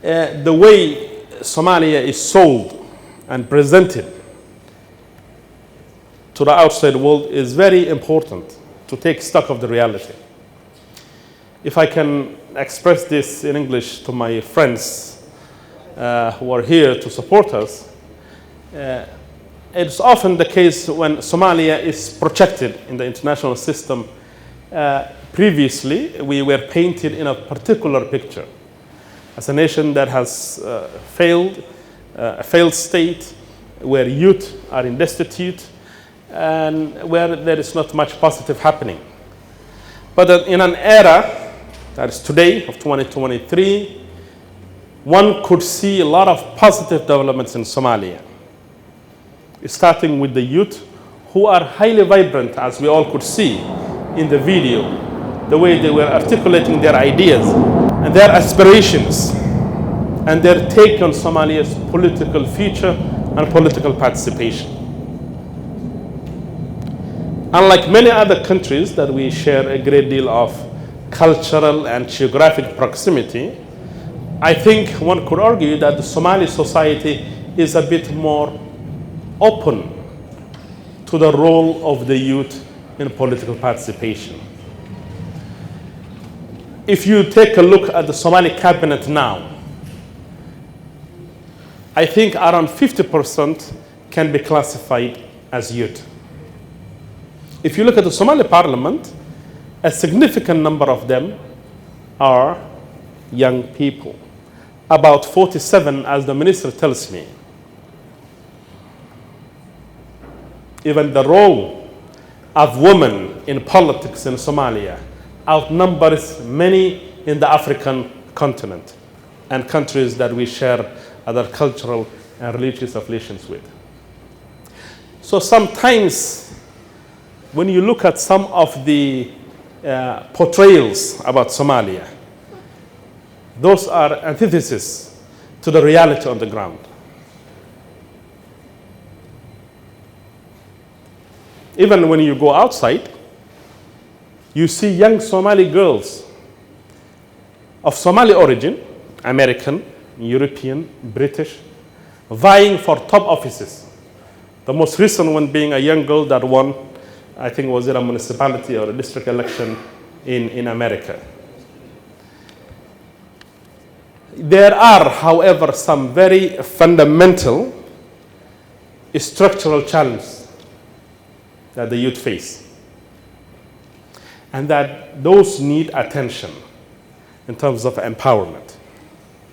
the way Somalia is sold and presented to the outside world is very important to take stock of the reality. If I can express this in English to my friends who are here to support us, it's often the case when Somalia is projected in the international system. Previously, we were painted in a particular picture as a nation that has failed, a failed state, where youth are destitute, and where there is not much positive happening. But in an era that is today, of 2023, one could see a lot of positive developments in Somalia, starting with the youth, who are highly vibrant, as we all could see in the video, the way they were articulating their ideas and their aspirations and their take on Somalia's political future and political participation. Unlike many other countries that we share a great deal of cultural and geographic proximity, I think one could argue that the Somali society is a bit more open to the role of the youth in political participation. If you take a look at the Somali cabinet now, I think around 50% can be classified as youth. If you look at the Somali parliament, a significant number of them are young people, about 47, as the minister tells me. Even the role of women in politics in Somalia outnumbers many in the African continent and countries that we share other cultural and religious affiliations with. So sometimes when you look at some of the portrayals about Somalia, those are antitheses to the reality on the ground. Even when you go outside, you see young Somali girls of Somali origin, American, European, British, vying for top offices. The most recent one being a young girl that won, I think, was it a municipality or a district election in America. There are, however, some very fundamental structural challenges that the youth face, and that those need attention in terms of empowerment.